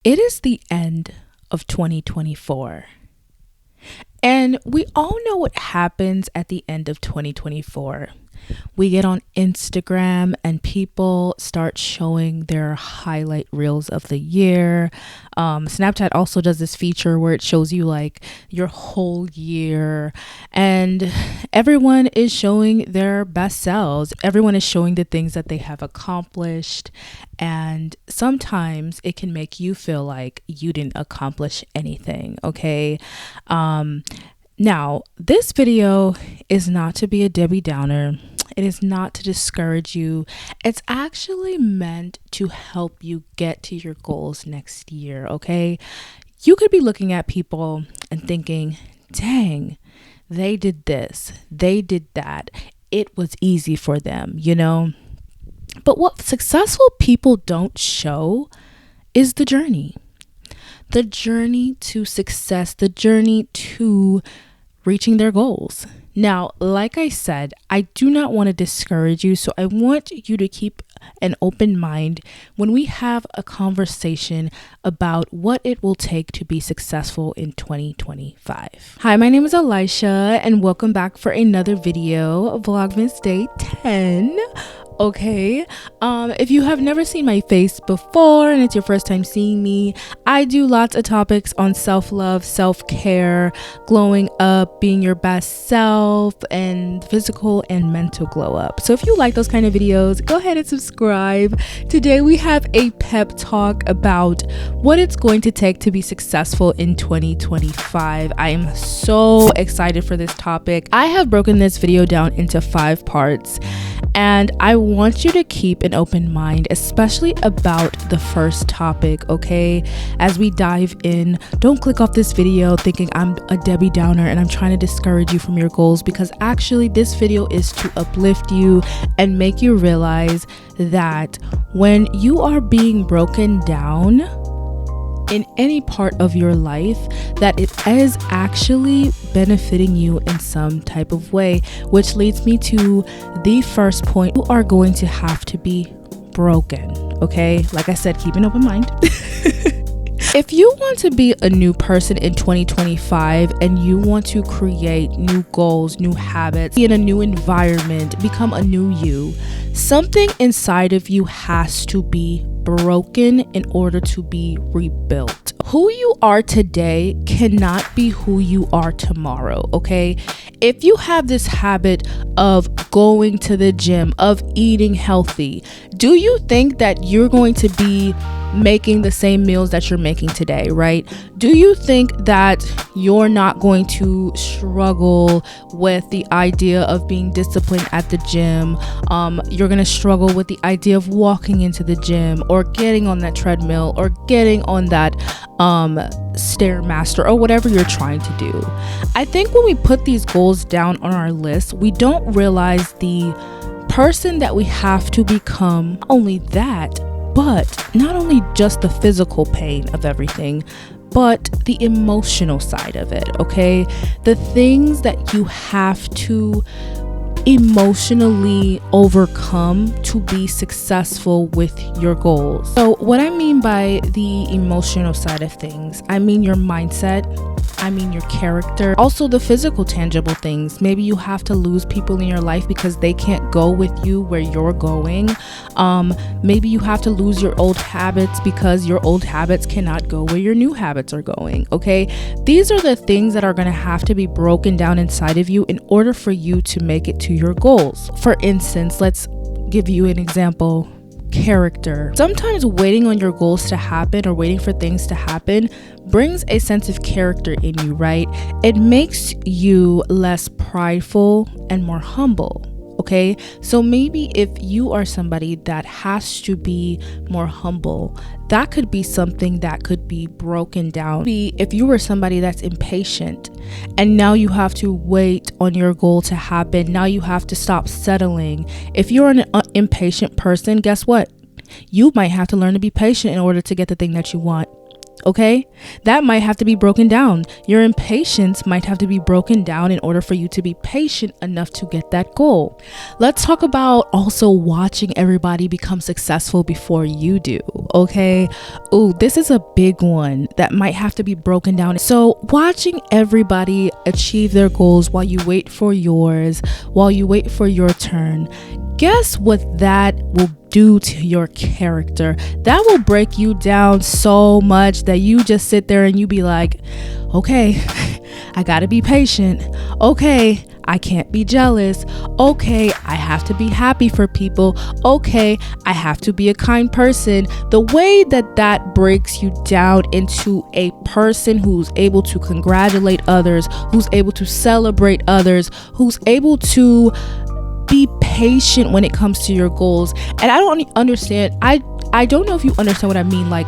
It is the end of 2024. And we all know what happens at the end of 2024. We get on Instagram and people start showing their highlight reels of the year. Snapchat also does this feature where it shows you like your whole year, and everyone is showing their best selves. Everyone is showing the things that they have accomplished, and sometimes it can make you feel like you didn't accomplish anything. Okay. Now, this video is not to be a Debbie Downer. It is not to discourage you. It's actually meant to help you get to your goals next year, okay? You could be looking at people and thinking, dang, they did this, they did that. It was easy for them, you know? But what successful people don't show is the journey. The journey to success, the journey to reaching their goals. Now, like I said, I do not want to discourage you, so I want you to keep an open mind when we have a conversation about what it will take to be successful in 2025. Hi, my name is Aliesha, and welcome back for another video, Vlogmas Day 10. Okay, if you have never seen my face before and it's your first time seeing me, I do lots of topics on self-love, self-care, glowing up, being your best self, and physical and mental glow up. So if you like those kind of videos, go ahead and subscribe. Today we have a pep talk about what it's going to take to be successful in 2025. I am so excited for this topic. I have broken this video down into 5 parts, and I want you to keep an open mind, especially about the first topic, okay? As we dive in, don't click off this video thinking I'm a Debbie Downer and I'm trying to discourage you from your goals, because actually this video is to uplift you and make you realize that when you are being broken down in any part of your life, that it is actually benefiting you in some type of way, which leads me to the first point. You are going to have to be broken, okay? Like I said, keep an open mind. If you want to be a new person in 2025 and you want to create new goals, new habits, be in a new environment, become a new you, something inside of you has to be broken in order to be rebuilt. Who you are today cannot be who you are tomorrow, okay? If you have this habit of going to the gym, of eating healthy, do you think that you're going to be making the same meals that you're making today, right? Do you think that you're not going to struggle with the idea of being disciplined at the gym? You're going to struggle with the idea of walking into the gym or getting on that treadmill or getting on that Stairmaster or whatever you're trying to do. I think when we put these goals down on our list, we don't realize the person that we have to become. Not only that, but not only just the physical pain of everything, but the emotional side of it, okay? The things that you have to emotionally overcome to be successful with your goals. So what I mean by the emotional side of things, I mean your mindset, I mean your character, also the physical tangible things. Maybe you have to lose people in your life because they can't go with you where you're going. Maybe you have to lose your old habits because your old habits cannot go where your new habits are going, okay? These are the things that are going to have to be broken down inside of you in order for you to make it to your goals. For instance, let's give you an example. Character. Sometimes waiting on your goals to happen or waiting for things to happen brings a sense of character in you, right? It makes you less prideful and more humble. Okay, so maybe if you are somebody that has to be more humble, that could be something that could be broken down. If you were somebody that's impatient and now you have to wait on your goal to happen, now you have to stop settling. If you're an impatient person, guess what? You might have to learn to be patient in order to get the thing that you want. Okay, that might have to be broken down. Your impatience might have to be broken down in order for you to be patient enough to get that goal. Let's talk about also watching everybody become successful before you do. Okay, ooh, this is a big one that might have to be broken down. So watching everybody achieve their goals while you wait for yours, while you wait for your turn, guess what that will do to your character? That will break you down so much that you just sit there and you be like, okay, I gotta be patient. Okay, I can't be jealous. Okay, I have to be happy for people. Okay, I have to be a kind person. The way that breaks you down into a person who's able to congratulate others, who's able to celebrate others, who's able to be patient when it comes to your goals. And I don't understand. I don't know if you understand what I mean. Like,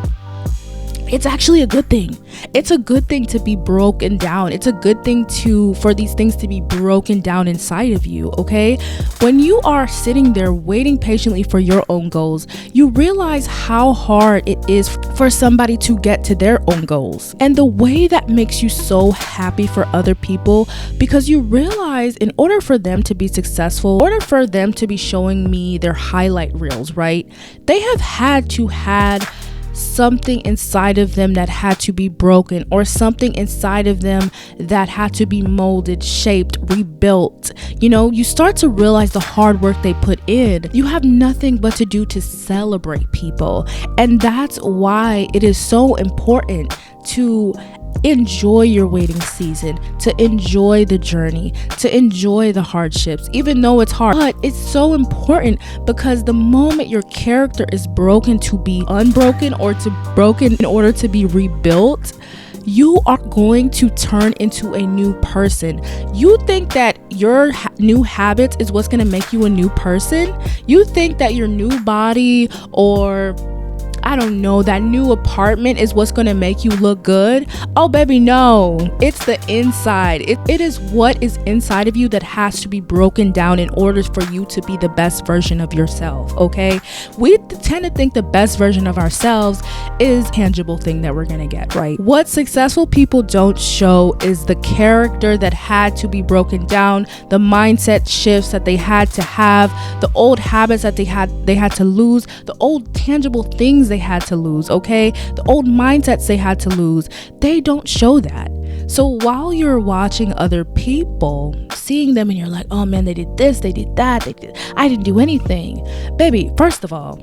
it's actually a good thing. It's a good thing to be broken down. It's a good thing for these things to be broken down inside of you, okay? When you are sitting there waiting patiently for your own goals, you realize how hard it is for somebody to get to their own goals. And the way that makes you so happy for other people, because you realize in order for them to be successful, in order for them to be showing me their highlight reels, right? They have had to had something inside of them that had to be broken, or something inside of them that had to be molded, shaped, rebuilt. You know, you start to realize the hard work they put in. You have nothing but to do to celebrate people. And that's why it is so important to enjoy your waiting season, to enjoy the journey, to enjoy the hardships, even though it's hard. But it's so important, because the moment your character is broken to be unbroken, or to broken in order to be rebuilt, you are going to turn into a new person. You think that your new habits is what's going to make you a new person? You think that your new body, or I don't know, that new apartment is what's going to make you look good? Oh, baby, no. It's the inside. It is what is inside of you that has to be broken down in order for you to be the best version of yourself, okay? We tend to think the best version of ourselves is a tangible thing that we're going to get, right? What successful people don't show is the character that had to be broken down, the mindset shifts that they had to have, the old habits that they had to lose, the old tangible things they had to lose, okay? The old mindsets they had to lose. They don't show that. So while you're watching other people, seeing them, and you're like, oh man, they did this, they did that, I didn't do anything. Baby, first of all,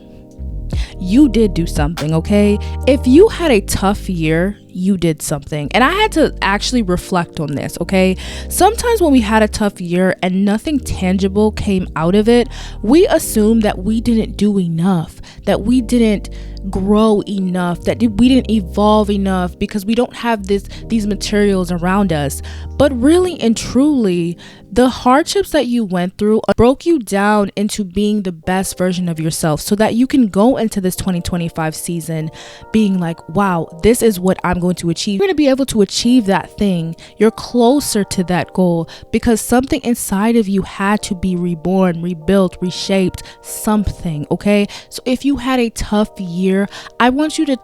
you did do something, okay? If you had a tough year, you did something. And I had to actually reflect on this, okay? Sometimes when we had a tough year and nothing tangible came out of it, we assume that we didn't do enough, that we didn't grow enough, that we didn't evolve enough because we don't have these materials around us. But really and truly, the hardships that you went through broke you down into being the best version of yourself, so that you can go into this 2025 season being like, wow, this is what I'm going to achieve. You're going to be able to achieve that thing. You're closer to that goal because something inside of you had to be reborn, rebuilt, reshaped, something, okay? So if you had a tough year, I want you to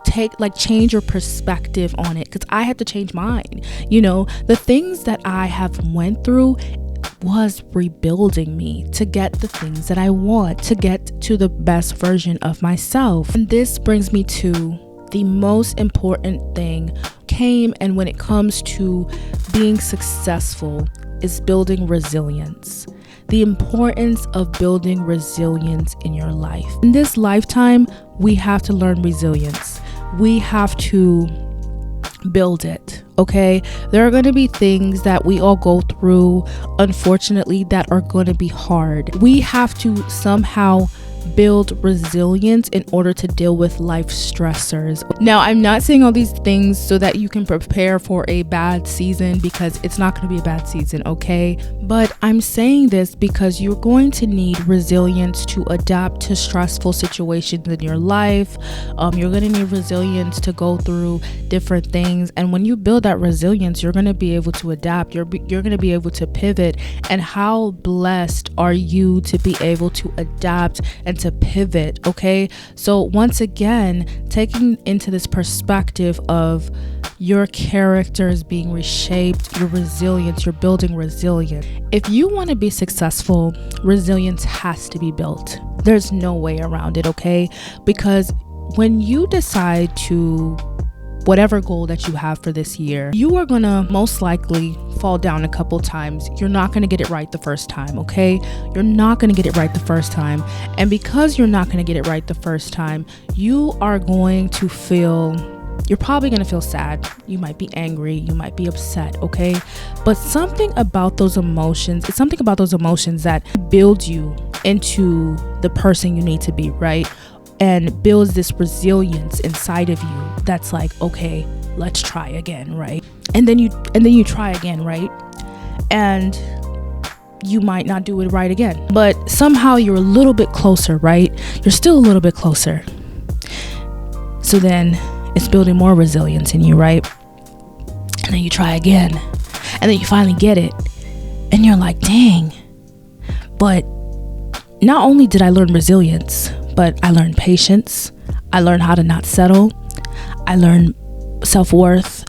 change your perspective on it, because I had to change mine. You know, the things that I have went through was rebuilding me to get the things that I want, to get to the best version of myself. And this brings me to the most important thing and when it comes to being successful, is building resilience. The importance of building resilience in your life. In this lifetime, we have to learn resilience. We have to build it, okay? There are going to be things that we all go through, unfortunately, that are going to be hard. We have to somehow build resilience in order to deal with life stressors. Now, I'm not saying all these things so that you can prepare for a bad season, because it's not going to be a bad season, okay? But I'm saying this because you're going to need resilience to adapt to stressful situations in your life. You're going to need resilience to go through different things. And when you build that resilience, you're going to be able to adapt. You're going to be able to pivot. And how blessed are you to be able to adapt and and to pivot. Okay, so once again, taking into this perspective of your character is being reshaped, your resilience, you're building resilience. If you want to be successful, resilience has to be built. There's no way around it, okay? Because when you decide to whatever goal that you have for this year, you are gonna most likely fall down a couple times. You're not gonna get it right the first time, okay? You're not gonna get it right the first time. And because you're not gonna get it right the first time, you are going to you're probably going to feel sad. You might be angry. You might be upset. Okay. But it's something about those emotions that build you into the person you need to be, right? And builds this resilience inside of you that's like, okay, let's try again, right? And then you try again, right? And you might not do it right again, but somehow you're a little bit closer, right? You're still a little bit closer. So then it's building more resilience in you, right? And then you try again, and then you finally get it, and you're like, dang. But not only did I learn resilience, but I learned patience. I learned how to not settle. I learned self-worth.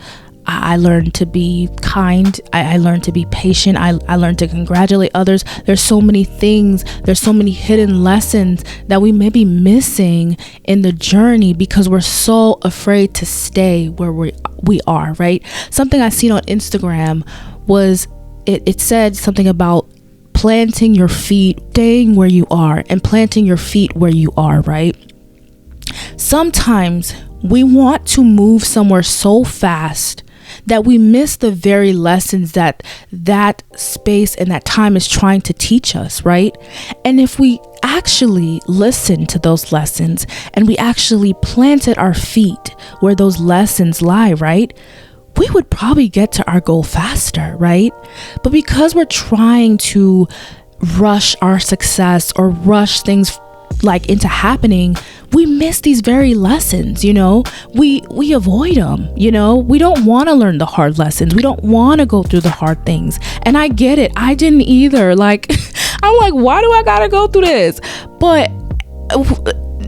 I learned to be kind. I learned to be patient. I learned to congratulate others. There's so many things. There's so many hidden lessons that we may be missing in the journey because we're so afraid to stay where we are, right? Something I seen on Instagram was, it said something about planting your feet, staying where you are and planting your feet where you are, right? Sometimes we want to move somewhere so fast that we miss the very lessons that space and that time is trying to teach us, right? And if we actually listen to those lessons and we actually planted our feet where those lessons lie, right, we would probably get to our goal faster, right? But because we're trying to rush our success or rush things like into happening, we miss these very lessons, you know. We avoid them, you know. We don't want to learn the hard lessons. We don't want to go through the hard things. And I get it. I didn't either. Like, I'm like, why do I gotta go through this? But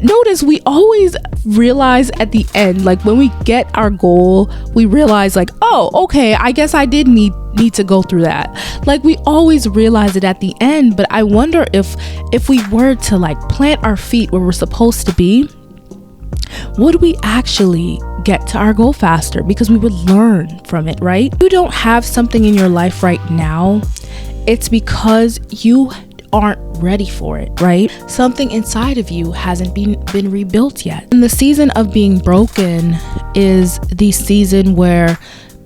notice we always realize at the end, like when we get our goal, we realize like, oh, okay, I guess I did need to go through that. Like we always realize it at the end. But I wonder if we were to like plant our feet where we're supposed to be, would we actually get to our goal faster? Because we would learn from it, right? If you don't have something in your life right now, it's because you aren't ready for it, right? Something inside of you hasn't been rebuilt yet. And the season of being broken is the season where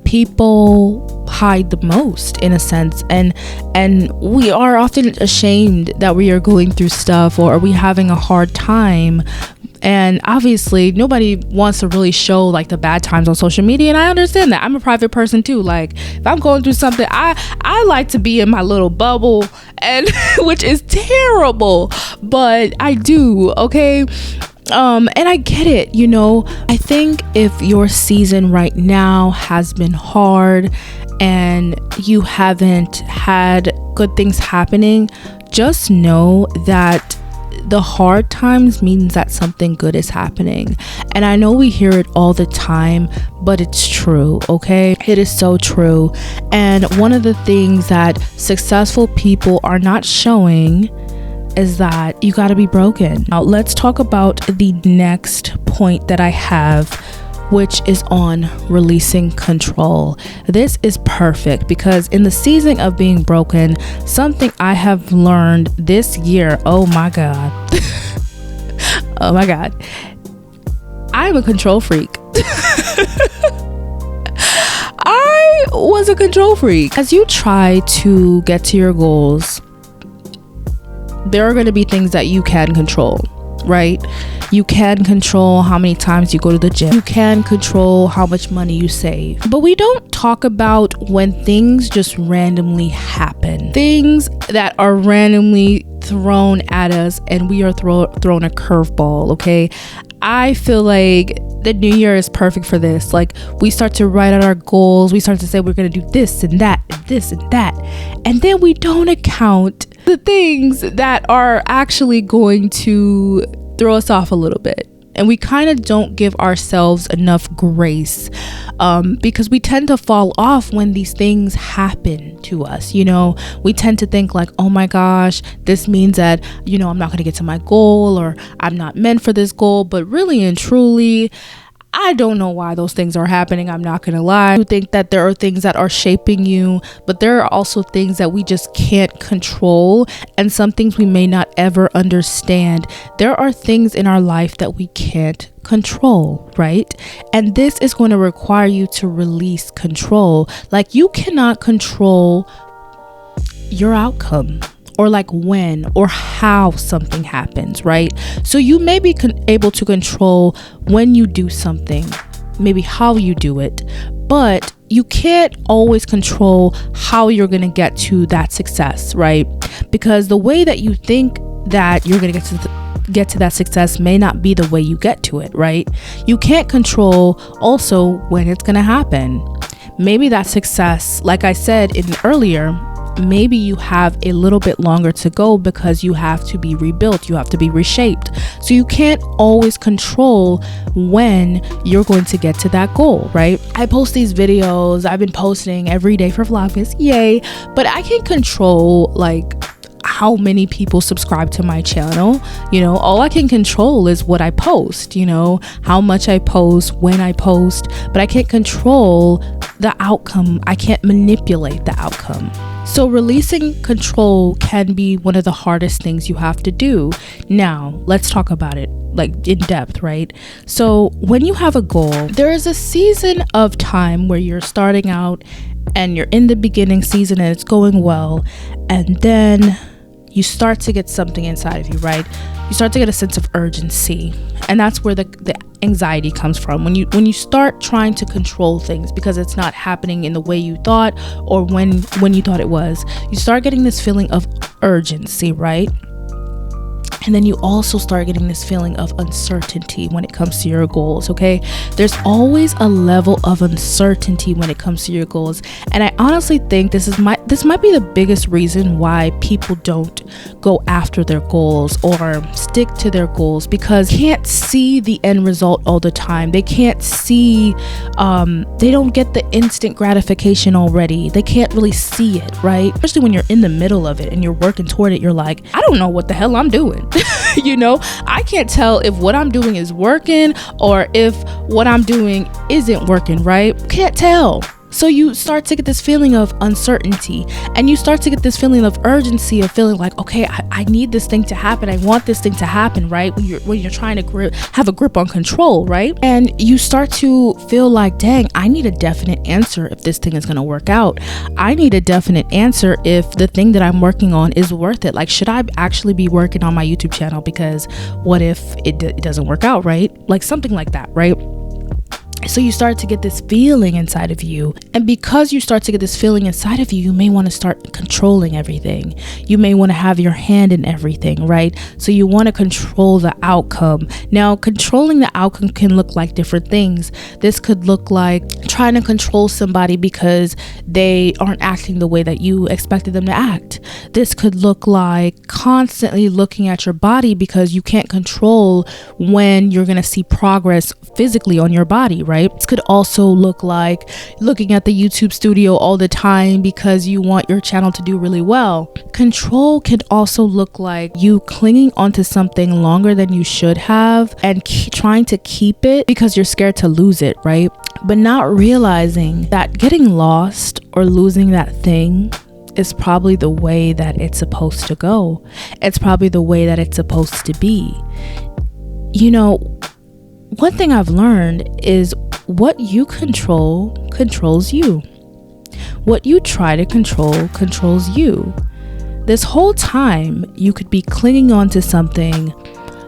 people hide the most, in a sense, and we are often ashamed that we are going through stuff, or are we having a hard time. And obviously nobody wants to really show like the bad times on social media, and I understand that. I'm a private person too. Like if I'm going through something, I like to be in my little bubble, and which is terrible, but I do, okay? And I get it, you know. I think if your season right now has been hard and you haven't had good things happening, just know that the hard times means that something good is happening. And I know we hear it all the time, but it's true, okay? It is so true. And one of the things that successful people are not showing is that you got to be broken. Now let's talk about the next point that I have, which is on releasing control. This is perfect because in the season of being broken, something I have learned this year, oh my God, oh my God, I'm a control freak. I was a control freak. As you try to get to your goals, there are going to be things that you can control, right? You can control how many times you go to the gym. You can control how much money you save. But we don't talk about when things just randomly happen. Things that are randomly thrown at us and we are thrown a curveball, okay? I feel like the new year is perfect for this. Like we start to write out our goals. We start to say we're going to do this and that and this and that. And then we don't account The things that are actually going to throw us off a little bit. And we kind of don't give ourselves enough grace because we tend to fall off when these things happen to us. We tend to think like, oh my gosh, this means that, I'm not going to get to my goal, or I'm not meant for this goal. But really and truly, I don't know why those things are happening. I'm not going to lie. I think that there are things that are shaping you, but there are also things that we just can't control, and some things we may not ever understand. There are things in our life that we can't control, right? And this is going to require you to release control. Like, you cannot control your outcome, or like when or how something happens, right? So you may be able to control when you do something, maybe how you do it, but you can't always control how you're going to get to that success, right? Because the way that you think that you're going to get to that success may not be the way you get to it, right? You can't control also when it's going to happen. Maybe that success, like I said earlier, maybe you have a little bit longer to go because you have to be rebuilt, you have to be reshaped. So you can't always control when you're going to get to that goal, right? I post these videos, I've been posting every day for Vlogmas, yay, but I can't control like how many people subscribe to my channel. All I can control is what I post, how much I post, when I post, but I can't control the outcome. I can't manipulate the outcome. So releasing control can be one of the hardest things you have to do. Now, let's talk about it like in depth, right? So when you have a goal, there is a season of time where you're starting out and you're in the beginning season and it's going well, and then you start to get something inside of you, right? You start to get a sense of urgency, and that's where the anxiety comes from. When you start trying to control things because it's not happening in the way you thought or when you thought it was, you start getting this feeling of urgency, right? And then you also start getting this feeling of uncertainty when it comes to your goals, okay? There's always a level of uncertainty when it comes to your goals. And I honestly think this might be the biggest reason why people don't go after their goals or stick to their goals, because they can't see the end result all the time. They can't see, they don't get the instant gratification already. They can't really see it, right? Especially when you're in the middle of it and you're working toward it, you're like, I don't know what the hell I'm doing. I can't tell if what I'm doing is working or if what I'm doing isn't working, right? Can't tell. So you start to get this feeling of uncertainty, and you start to get this feeling of urgency of feeling like, okay, I need this thing to happen. I want this thing to happen, right? When you're trying to have a grip on control, right? And you start to feel like, dang, I need a definite answer if this thing is going to work out. I need a definite answer if the thing that I'm working on is worth it. Like, should I actually be working on my YouTube channel? Because what if it doesn't work out, right? Like something like that, right? So you start to get this feeling inside of you. And because you start to get this feeling inside of you, you may want to start controlling everything. You may want to have your hand in everything, right? So you want to control the outcome. Now, controlling the outcome can look like different things. This could look like trying to control somebody because they aren't acting the way that you expected them to act. This could look like constantly looking at your body because you can't control when you're going to see progress physically on your body, right? This could also look like looking at the YouTube studio all the time because you want your channel to do really well. Control can also look like you clinging onto something longer than you should have and trying to keep it because you're scared to lose it, right? But not realizing that getting lost or losing that thing is probably the way that it's supposed to go. It's probably the way that it's supposed to be. One thing I've learned is what you control controls you. What you try to control controls you. This whole time, you could be clinging on to something,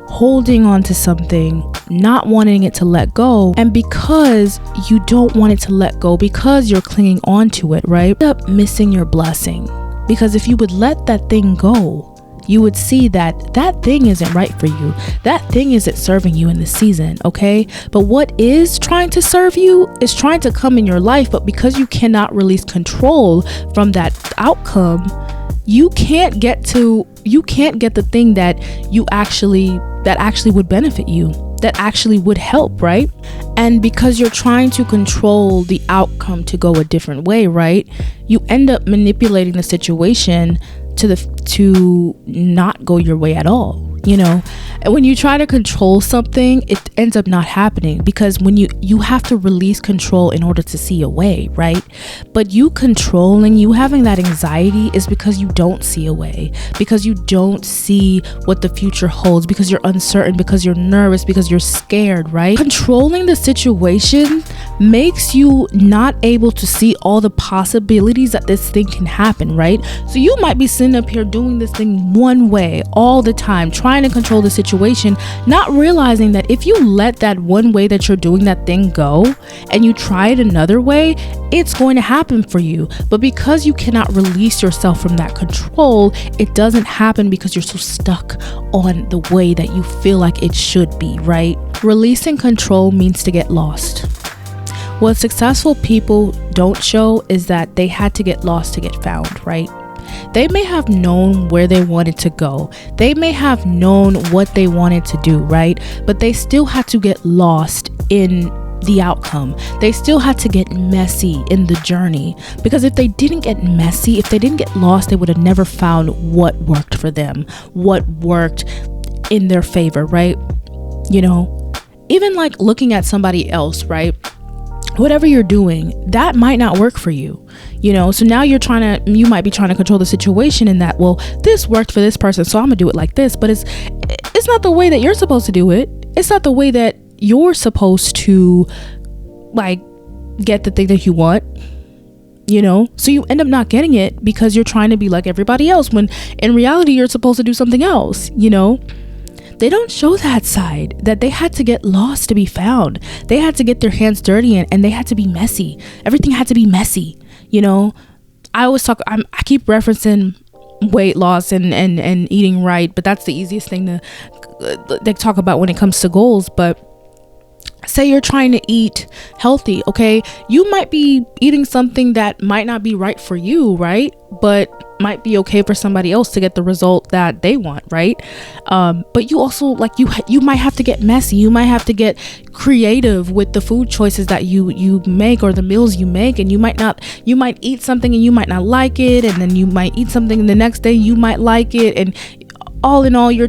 holding on to something, not wanting it to let go. And because you don't want it to let go, because you're clinging on to it, right? You end up missing your blessing. Because if you would let that thing go, you would see that that thing isn't right for you. That thing isn't serving you in the season, okay? But what is trying to serve you is trying to come in your life, but because you cannot release control from that outcome, you can't get the thing that actually would benefit you, that actually would help, right? And because you're trying to control the outcome to go a different way, right, you end up manipulating the situation to not go your way at all. And when you try to control something, it ends up not happening, because when you have to release control in order to see a way, right? But you having that anxiety is because you don't see a way, because you don't see what the future holds, because you're uncertain, because you're nervous, because you're scared, right? Controlling the situation makes you not able to see all the possibilities that this thing can happen, right? So you might be sitting up here doing this thing one way all the time, trying to control the situation, not realizing that if you let that one way that you're doing that thing go and you try it another way, it's going to happen for you. But because you cannot release yourself from that control, it doesn't happen because you're so stuck on the way that you feel like it should be, right? Releasing control means to get lost. What successful people don't show is that they had to get lost to get found, right? They may have known where they wanted to go. They may have known what they wanted to do, right? But they still had to get lost in the outcome. They still had to get messy in the journey, because if they didn't get messy, if they didn't get lost, they would have never found what worked for them, what worked in their favor, right? Even like looking at somebody else, right? Whatever you're doing, that might not work for you, so now you might be trying to control the situation in that, well, this worked for this person, so I'm gonna do it like this, but it's not the way that you're supposed to do it. It's not the way that you're supposed to like get the thing that you want, so you end up not getting it because you're trying to be like everybody else, when in reality you're supposed to do something else. They don't show that side, that they had to get lost to be found. They had to get their hands dirty and they had to be messy. Everything had to be messy. I keep referencing weight loss and eating right, but that's the easiest thing to talk about when it comes to goals. But say you're trying to eat healthy, okay? You might be eating something that might not be right for you, right? But might be okay for somebody else to get the result that they want, right? But you also you might have to get messy. You might have to get creative with the food choices that you make, or the meals you make. And you might eat something and you might not like it, and then you might eat something and the next day you might like it. And all in all, you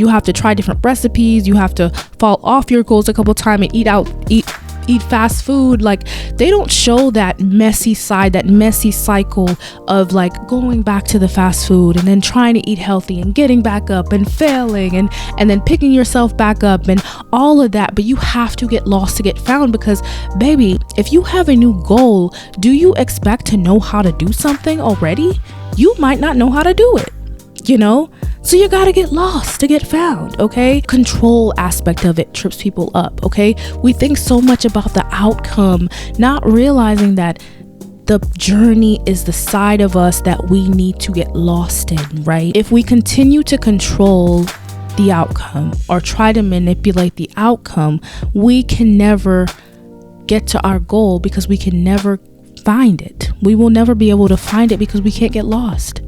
have to try different recipes. You have to fall off your goals a couple times and eat fast food. Like, they don't show that messy side, that messy cycle of like going back to the fast food and then trying to eat healthy and getting back up and failing and then picking yourself back up and all of that. But you have to get lost to get found, because baby, if you have a new goal, do you expect to know how to do something already? You might not know how to do it, so you gotta get lost to get found, okay? Control aspect of it trips people up, okay? We think so much about the outcome, not realizing that the journey is the side of us that we need to get lost in, right? If we continue to control the outcome or try to manipulate the outcome, we can never get to our goal, because we can never find it. We will never be able to find it because we can't get lost.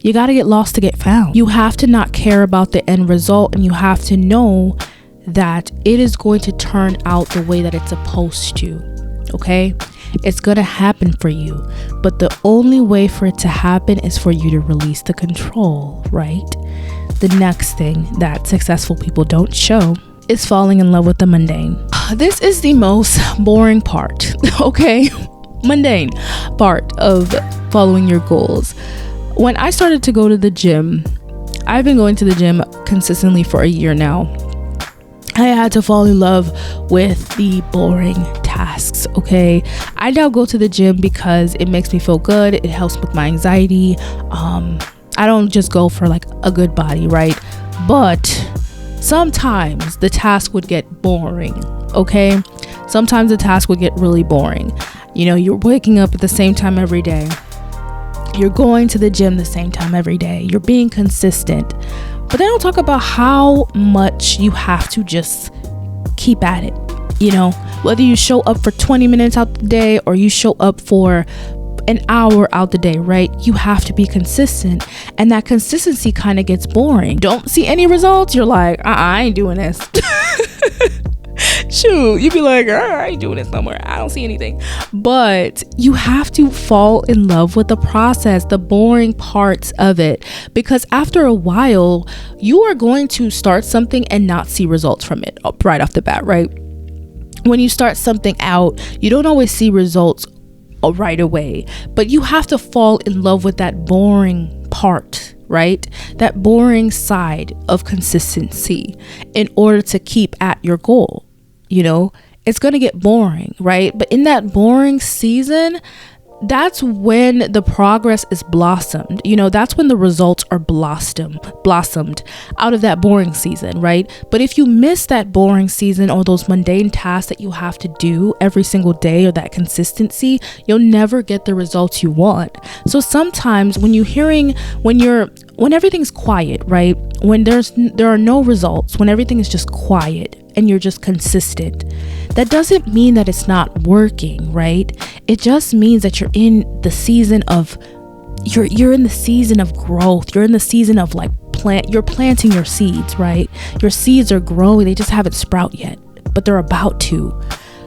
You got to get lost to get found. You have to not care about the end result, and you have to know that it is going to turn out the way that it's supposed to. Okay? It's going to happen for you. But the only way for it to happen is for you to release the control, right? The next thing that successful people don't show is falling in love with the mundane. This is the most boring part, okay? Mundane part of following your goals. When I started to go to the gym, I've been going to the gym consistently for a year now. I had to fall in love with the boring tasks, okay? I now go to the gym because it makes me feel good. It helps with my anxiety. I don't just go for like a good body, right? But sometimes the task would get boring, okay? Sometimes the task would get really boring. You're waking up at the same time every day. You're going to the gym the same time every day. You're being consistent. But they don't talk about how much you have to just keep at it. Whether you show up for 20 minutes out the day or you show up for an hour out the day, right? You have to be consistent, and that consistency kind of gets boring. Don't see any results, you're like, I ain't doing this. Shoot, you'd be like, I ain't doing this no more. I don't see anything. But you have to fall in love with the process, the boring parts of it, because after a while, you are going to start something and not see results from it right off the bat, right? When you start something out, you don't always see results right away, but you have to fall in love with that boring part, right? That boring side of consistency in order to keep at your goal. You know, it's going to get boring, right? But in that boring season, that's when the progress is blossomed. You know, that's when the results are blossomed out of that boring season, right? But if you miss that boring season or those mundane tasks that you have to do every single day, or that consistency, you'll never get the results you want. So sometimes when everything's quiet, right? When there are no results, when everything is just quiet and you're just consistent, that doesn't mean that it's not working, right? It just means that you're in the season of you're in the season of growth. You're in the season of like you're planting your seeds, right? Your seeds are growing. They just haven't sprout yet, but they're about to.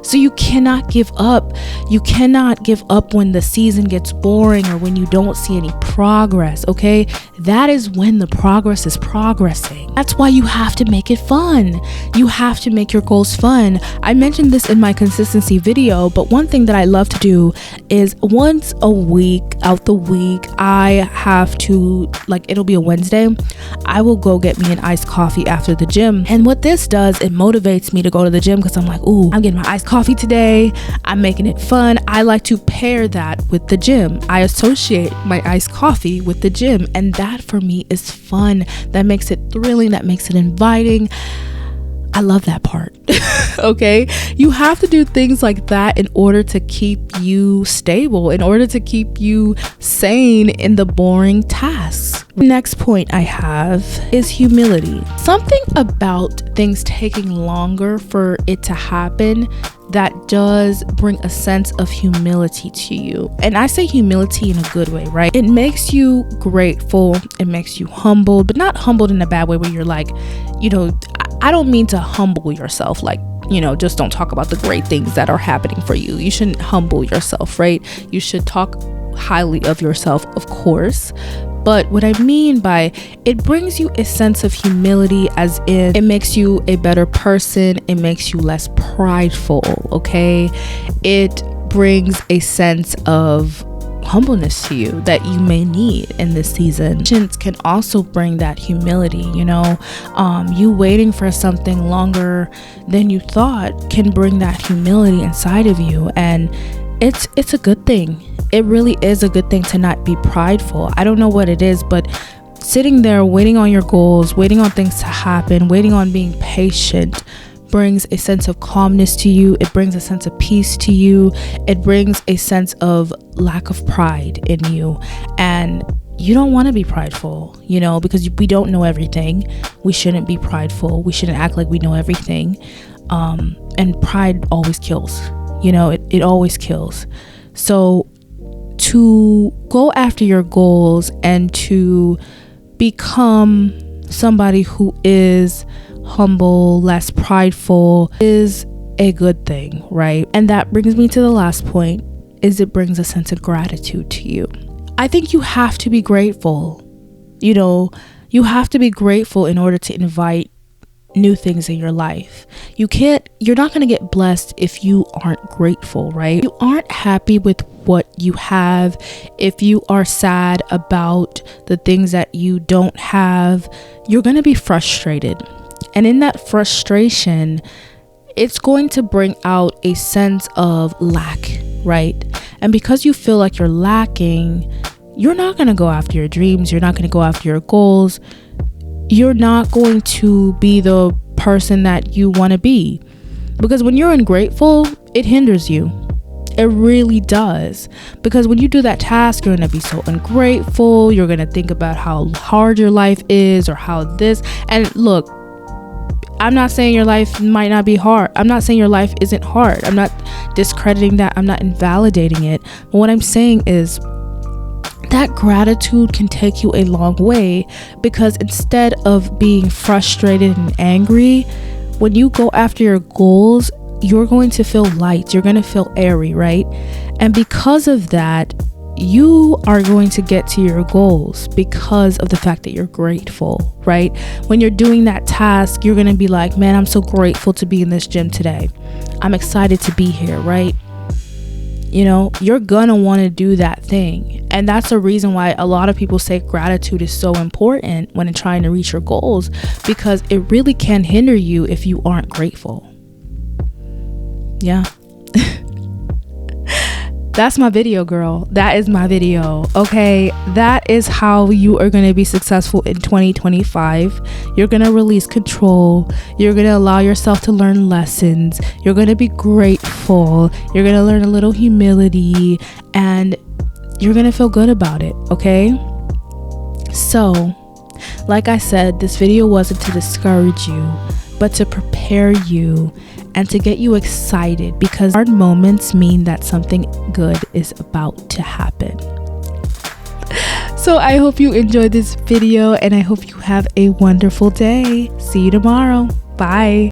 So you cannot give up. You cannot give up when the season gets boring or when you don't see any progress, okay? That is when the progress is progressing. That's why you have to make it fun. You have to make your goals fun. I mentioned this in my consistency video, but one thing that I love to do is once a week, out the week, I have to, like, it'll be a Wednesday, I will go get me an iced coffee after the gym. And what this does, it motivates me to go to the gym because I'm like, ooh, I'm getting my iced coffee today. I'm making it fun. I like to pair that with the gym. I associate my iced coffee with the gym, and that for me is fun. That makes it thrilling. That makes it inviting. I love that part. Okay, you have to do things like that in order to keep you stable, in order to keep you sane in the boring tasks. Next point I have is humility. Something about things taking longer for it to happen that does bring a sense of humility to you. And I say humility in a good way, right? It makes you grateful. It makes you humbled, but not humbled in a bad way where you're like, you know, I don't mean to humble yourself, like, you know, just don't talk about the great things that are happening for you. You shouldn't humble yourself, right? You should talk highly of yourself, of course. But what I mean by it brings you a sense of humility, as in it makes you a better person. It makes you less prideful, okay? It brings a sense of humbleness to you that you may need in this season. Patience can also bring that humility, you know. You waiting for something longer than you thought can bring that humility inside of you, and it's a good thing. It really is a good thing to not be prideful. I don't know what it is, but sitting there waiting on your goals, waiting on things to happen, waiting on being patient brings a sense of calmness to you. It brings a sense of peace to you. It brings a sense of lack of pride in you. And you don't want to be prideful, you know, because we don't know everything. We shouldn't be prideful. We shouldn't act like we know everything. And pride always kills, you know, it always kills. So to go after your goals and to become somebody who is humble, less prideful, is a good thing, right? And that brings me to the last point, is it brings a sense of gratitude to you. I think you have to be grateful. You know, you have to be grateful in order to invite new things in your life. You're not going to get blessed if you aren't grateful, right? You aren't happy with what you have. If you are sad about the things that you don't have, you're going to be frustrated. And in that frustration, it's going to bring out a sense of lack, right? And because you feel like you're lacking, you're not going to go after your dreams. You're not going to go after your goals. You're not going to be the person that you want to be. Because when you're ungrateful, it hinders you. It really does. Because when you do that task, you're going to be so ungrateful. You're going to think about how hard your life is or how this. And look, I'm not saying your life might not be hard. I'm not saying your life isn't hard. I'm not discrediting that. I'm not invalidating it. But what I'm saying is that gratitude can take you a long way, because instead of being frustrated and angry, when you go after your goals, you're going to feel light. You're going to feel airy, right? And because of that, you are going to get to your goals because of the fact that you're grateful, right? When you're doing that task, you're going to be like, man, I'm so grateful to be in this gym today. I'm excited to be here, right? You know, you're gonna want to do that thing. And that's the reason why a lot of people say gratitude is so important when trying to reach your goals, because it really can hinder you if you aren't grateful. Yeah. That's my video, girl. That is my video. Okay, that is how you are going to be successful in 2025. You're going to release control. You're going to allow yourself to learn lessons. You're going to be grateful. You're going to learn a little humility, and you're going to feel good about it. Okay, so like I said, this video wasn't to discourage you, but to prepare you and to get you excited, because hard moments mean that something good is about to happen. So I hope you enjoyed this video, and I hope you have a wonderful day. See you tomorrow. Bye.